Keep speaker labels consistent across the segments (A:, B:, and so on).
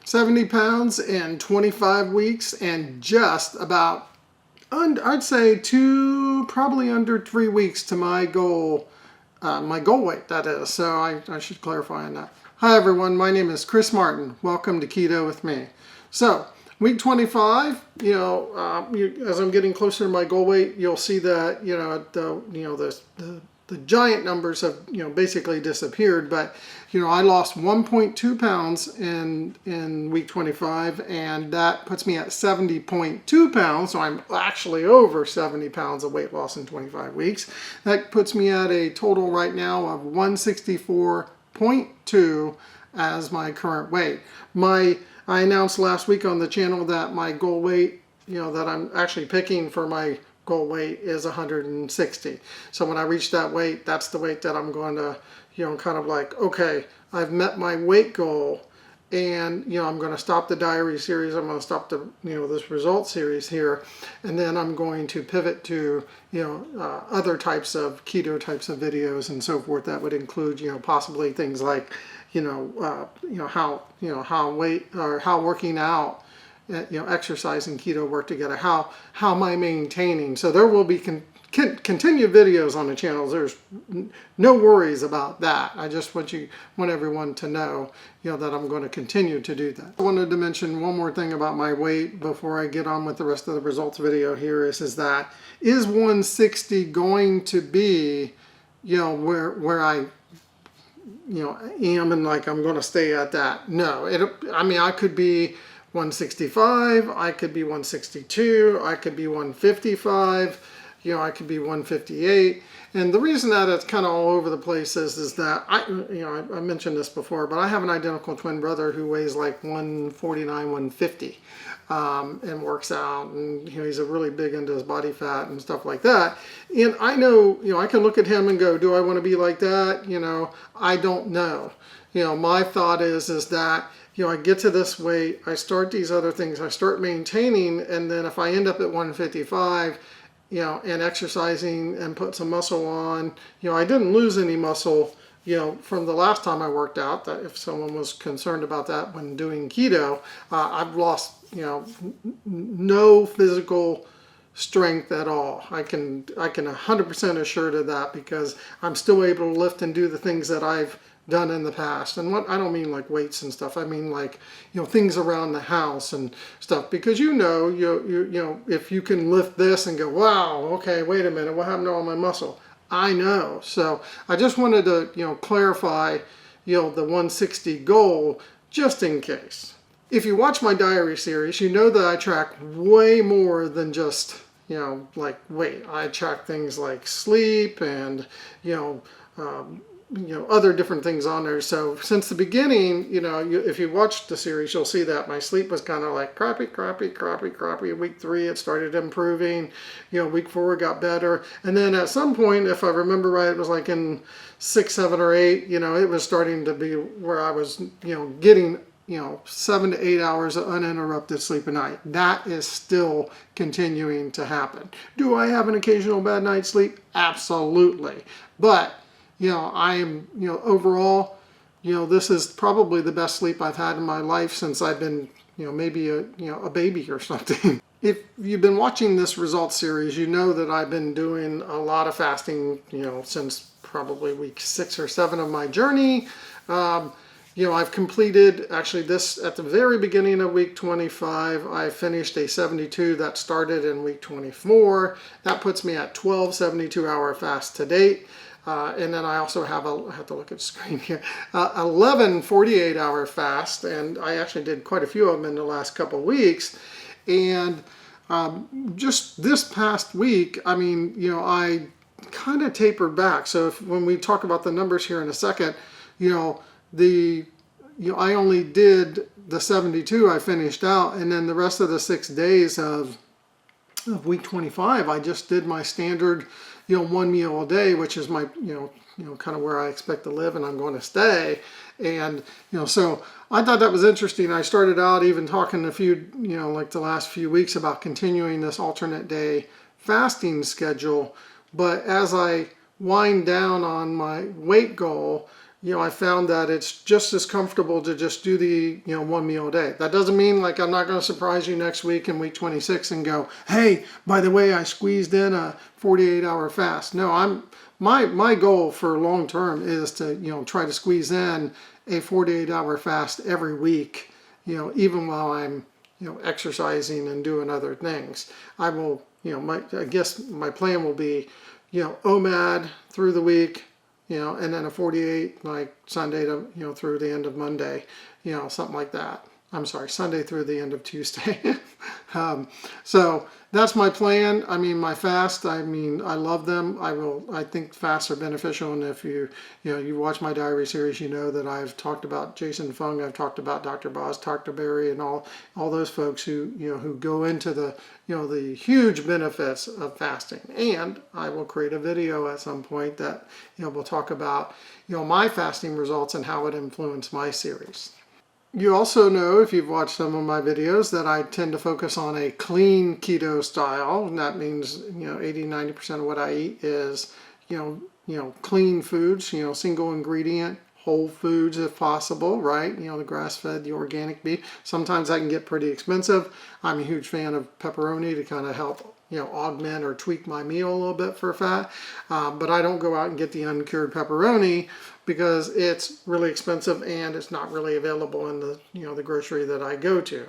A: 70 pounds in 25 weeks and just about, I'd say probably under 3 weeks to my goal weight, that is. So I should clarify on that. Hi everyone, my name is Chris Martin. Welcome to Keto with me. So week 25, as I'm getting closer to my goal weight, you'll see that the giant numbers have basically disappeared. But I lost 1.2 pounds in week 25, and that puts me at 70.2 pounds. So I'm actually over 70 pounds of weight loss in 25 weeks. That puts me at a total right now of 164.2 as my current weight. I announced last week on the channel that my goal weight, that I'm actually picking for my goal weight is 160. So when I reach that weight, that's the weight that I'm going to, kind of like, okay, I've met my weight goal, and I'm going to stop the diary series. I'm going to stop the this result series here, and then I'm going to pivot to other types of keto types of videos and so forth. That would include possibly things like how weight or how working out, exercise and keto work together. How am I maintaining? So there will be continued videos on the channel. There's no worries about that. I just want everyone to know, that I'm going to continue to do that. I wanted to mention one more thing about my weight before I get on with the rest of the results video here is that is 160 going to be, where I am and like I'm going to stay at that? No, I could be 165, I could be 162, I could be 155, I could be 158. And the reason that it's kind of all over the place is that I mentioned this before, but I have an identical twin brother who weighs like 149, 150, and works out, and he's really big into his body fat and stuff like that. And I know, I can look at him and go, do I want to be like that? I don't know. My thought is that I get to this weight, I start these other things, I start maintaining, and then if I end up at 155, and exercising and put some muscle on, I didn't lose any muscle, from the last time I worked out. That if someone was concerned about that when doing keto, I've lost, no physical strength at all. I can 100% assure to that, because I'm still able to lift and do the things that I've done in the past. And what I don't mean like weights and stuff, I mean like things around the house and stuff, because if you can lift this and go, wow, okay, wait a minute, what happened to all my muscle? I know. So I just wanted to clarify the 160 goal just in case. If you watch my diary series, you know that I track way more than just like weight. I track things like sleep and other different things on there. So since the beginning, if you watch the series, you'll see that my sleep was kind of like crappy. Week 3, it started improving. Week 4 it got better. And then at some point, if I remember right, it was like in 6, 7, or 8, it was starting to be where I was, getting 7 to 8 hours of uninterrupted sleep a night. That is still continuing to happen. Do I have an occasional bad night's sleep? Absolutely. But I am, overall, this is probably the best sleep I've had in my life since I've been, maybe a baby or something. If you've been watching this results series, you know that I've been doing a lot of fasting, since probably week 6 or 7 of my journey. I've completed, actually this, at the very beginning of week 25, I finished a 72 that started in week 24. That puts me at 12 72-hour fasts to date. And then I also have I have to look at the screen here, 11 48-hour fasts, and I actually did quite a few of them in the last couple of weeks. And just this past week, I kind of tapered back. So when we talk about the numbers here in a second, I only did the 72 I finished out, and then the rest of the 6 days of week 25, I just did my standard, 1 meal a day, which is my, kind of where I expect to live and I'm going to stay. And, so I thought that was interesting. I started out even talking a few, like the last few weeks about continuing this alternate day fasting schedule. But as I wind down on my weight goal, I found that it's just as comfortable to just do the, one meal a day. That doesn't mean like I'm not going to surprise you next week in week 26 and go, hey, by the way, I squeezed in a 48-hour fast. No, my goal for long term is to, try to squeeze in a 48-hour fast every week, even while I'm, exercising and doing other things. I will, I guess my plan will be, OMAD through the week, and then a 48 like Sunday to, through the end of Monday, something like that. I'm sorry, Sunday through the end of Tuesday. So that's my plan. I mean, my fast, I love them. I think fasts are beneficial. And if you watch my diary series, you know that I've talked about Jason Fung, I've talked about Dr. Boz, Dr. Berry, and all those folks who, who go into the, the huge benefits of fasting. And I will create a video at some point that, we'll talk about, my fasting results and how it influenced my series. You also know, if you've watched some of my videos, that I tend to focus on a clean keto style. And that means, 80–90% of what I eat is, clean foods, single ingredient, whole foods if possible, right? The grass-fed, the organic beef. Sometimes that can get pretty expensive. I'm a huge fan of pepperoni to kind of help, augment or tweak my meal a little bit for fat. But I don't go out and get the uncured pepperoni because it's really expensive and it's not really available in the, the grocery that I go to.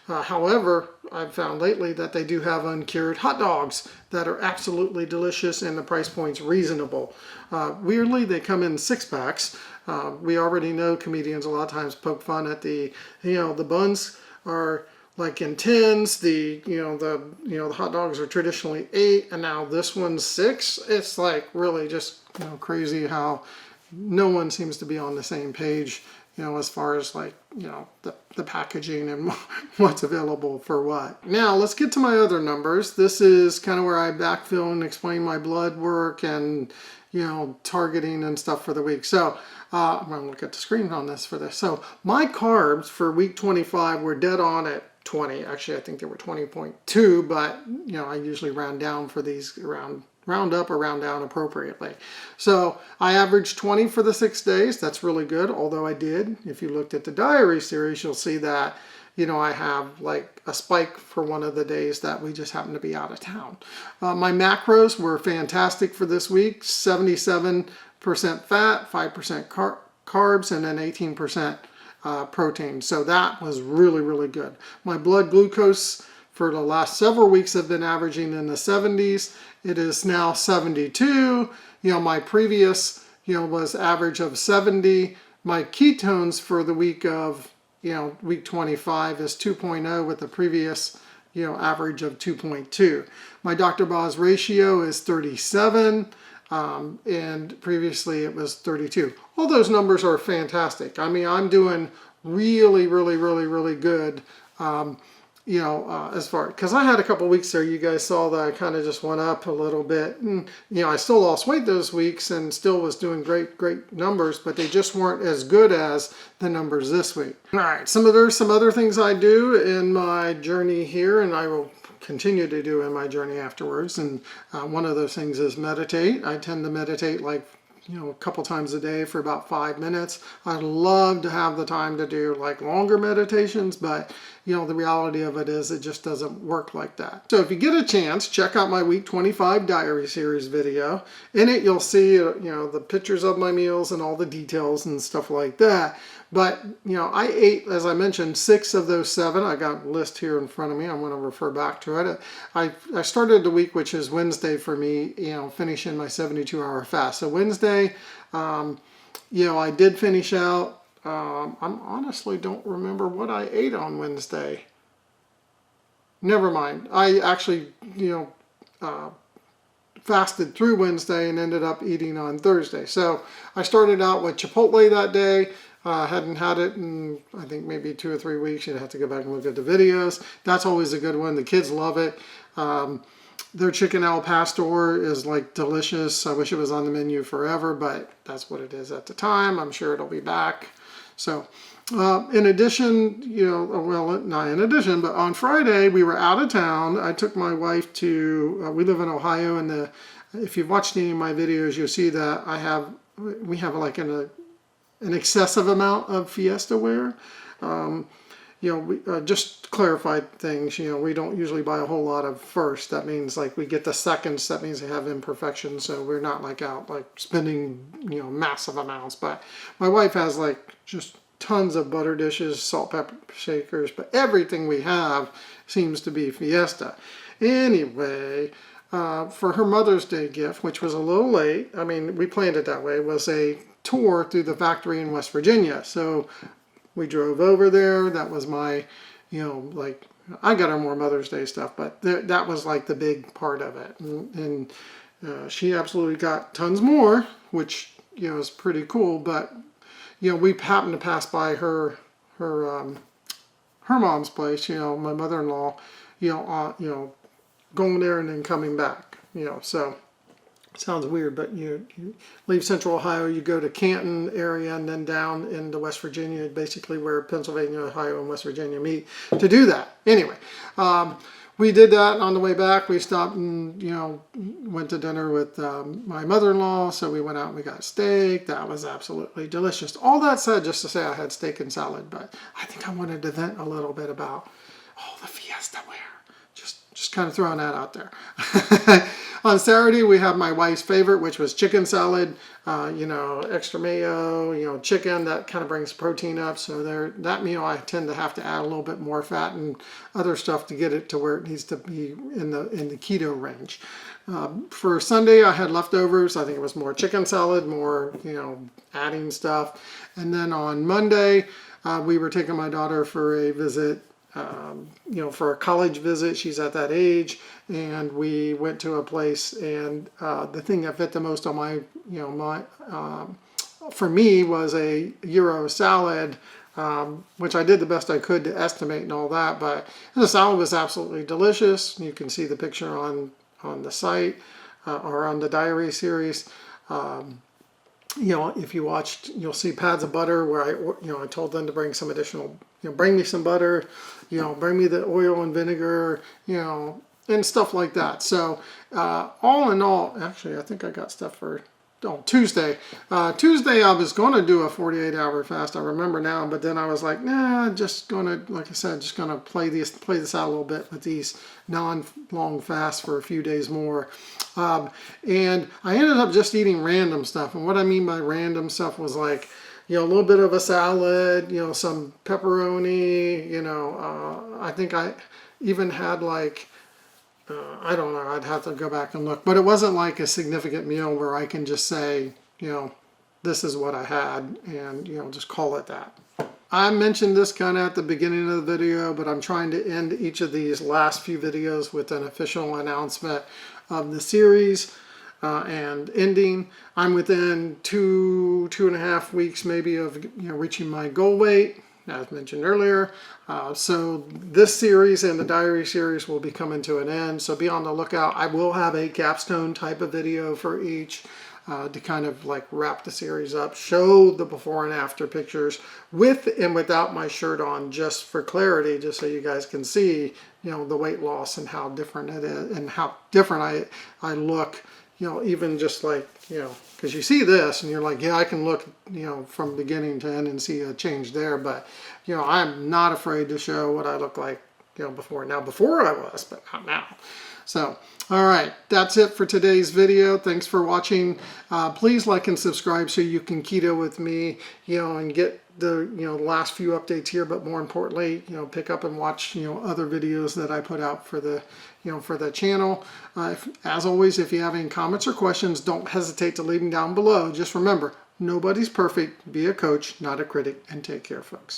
A: However, I've found lately that they do have uncured hot dogs that are absolutely delicious and the price point's reasonable. Weirdly, they come in 6-packs. We already know comedians a lot of times poke fun at the, the buns are like in 10s, the hot dogs are traditionally 8, and now this one's 6. It's like really just, crazy how no one seems to be on the same page, as far as like, the packaging and what's available for what. Now let's get to my other numbers. This is kind of where I backfill and explain my blood work and, targeting and stuff for the week. So I'm going to look at the screen on this for this. So my carbs for week 25 were dead on at 20. Actually, I think they were 20.2, but, I usually round down for these round up or round down appropriately. So I averaged 20 for the 6 days. That's really good. Although I did, if you looked at the diary series, you'll see that, I have like a spike for one of the days that we just happened to be out of town. My macros were fantastic for this week. 77% fat, 5% carbs, and then 18% protein. So that was really, really good. My blood glucose for the last several weeks have been averaging in the 70s. It is now 72. My previous, was average of 70. My ketones for the week of, week 25 is 2.0 with the previous, average of 2.2. My Dr. Boz ratio is 37. And previously it was 32. All those numbers are fantastic. I'm doing really, really, really, really good. As far, because I had a couple weeks there, you guys saw that I kind of just went up a little bit, and I still lost weight those weeks and still was doing great numbers, but they just weren't as good as the numbers this week. All right, some other things I do in my journey here, and I will continue to do in my journey afterwards. And one of those things is meditate. I tend to meditate like a couple times a day for about 5 minutes. I'd love to have the time to do like longer meditations, but the reality of it is it just doesn't work like that. So if you get a chance, check out my week 25 diary series video. In it, you'll see, the pictures of my meals and all the details and stuff like that. But, I ate, as I mentioned, 6 of those 7. I got a list here in front of me. I'm going to refer back to it. I started the week, which is Wednesday for me, finishing my 72-hour fast. So Wednesday, I did finish out. I honestly don't remember what I ate on Wednesday. Never mind. I actually, fasted through Wednesday and ended up eating on Thursday. So I started out with Chipotle that day. Hadn't had it in, I think, maybe 2 or 3 weeks. You'd have to go back and look at the videos. That's always a good one. The kids love it. Their chicken al pastor is like delicious. I wish it was on the menu forever, but that's what it is at the time. I'm sure it'll be back. So in addition, well, not in addition, but on Friday we were out of town. I took my wife to, we live in Ohio, and if you've watched any of my videos, you'll see that we have like an excessive amount of Fiesta wear. You know, we just clarified things. You know, we don't usually buy a whole lot of first. That means like we get the seconds. That means they have imperfections. So we're not like out like spending, you know, massive amounts. But my wife has like just tons of butter dishes, salt, pepper shakers. But everything we have seems to be Fiesta. Anyway, for her Mother's Day gift, which was a little late. I mean, we planned it that way. Was a tour through the factory in West Virginia. So we drove over there. That was my, you know, like, I got her more Mother's Day stuff, but that was like the big part of it. And she absolutely got tons more, which, you know, is pretty cool. But, you know, we happened to pass by her mom's place, you know, my mother-in-law, you know, going there and then coming back, you know, so sounds weird, but you leave Central Ohio, you go to Canton area, and then down into West Virginia, basically where Pennsylvania, Ohio, and West Virginia meet to do that. Anyway, we did that on the way back. We stopped and, you know, went to dinner with my mother-in-law, so we went out and we got steak. That was absolutely delicious. All that said, just to say I had steak and salad, but I think I wanted to vent a little bit about all the Fiesta wear. Just kind of throwing that out there. On Saturday, we have my wife's favorite, which was chicken salad. You know, extra mayo, you know, chicken, that kind of brings protein up. So that meal, I tend to have to add a little bit more fat and other stuff to get it to where it needs to be in the keto range. For Sunday, I had leftovers. I think it was more chicken salad, more, you know, adding stuff. And then on Monday, we were taking my daughter for a visit. You know, for a college visit. She's at that age, and we went to a place, and the thing that fit the most on my, you know, for me was a Euro salad, which I did the best I could to estimate and all that, but the salad was absolutely delicious. You can see the picture on the site or on the diary series. You know, if you watched, you'll see pads of butter where I told them to bring some additional, you know, bring me some butter, you know, bring me the oil and vinegar, you know, and stuff like that. So all in all, actually, I think I got stuff for Tuesday. Tuesday I was going to do a 48-hour fast. I remember now, but then I was like, nah, just gonna, like I said, just gonna play this out a little bit with these non-long fasts for a few days more. And I ended up just eating random stuff. And what I mean by random stuff was like, you know, a little bit of a salad, you know, some pepperoni, you know, I think I even had like, I don't know, I'd have to go back and look, but it wasn't like a significant meal where I can just say, you know, this is what I had and, you know, just call it that. I mentioned this kind of at the beginning of the video, but I'm trying to end each of these last few videos with an official announcement of the series and ending. I'm within 2.5 weeks maybe of, you know, reaching my goal weight, as mentioned earlier. So this series and the diary series will be coming to an end. So be on the lookout. I will have a capstone type of video for each to kind of like wrap the series up, show the before and after pictures with and without my shirt on, just for clarity, just so you guys can see, you know, the weight loss and how different it is and how different I look, you know, even just like, you know, because you see this and you're like, yeah, I can look, you know, from beginning to end and see a change there. But, you know, I'm not afraid to show what I look like, you know, before. Now, before I was, but not now. So, all right, that's it for today's video. Thanks for watching. Please like and subscribe so you can keto with me, you know, and get the, you know, last few updates here, but more importantly, you know, pick up and watch, you know, other videos that I put out for the, you know, for the channel. As always, if you have any comments or questions, don't hesitate to leave them down below. Just remember, nobody's perfect. Be a coach, not a critic, and take care, folks.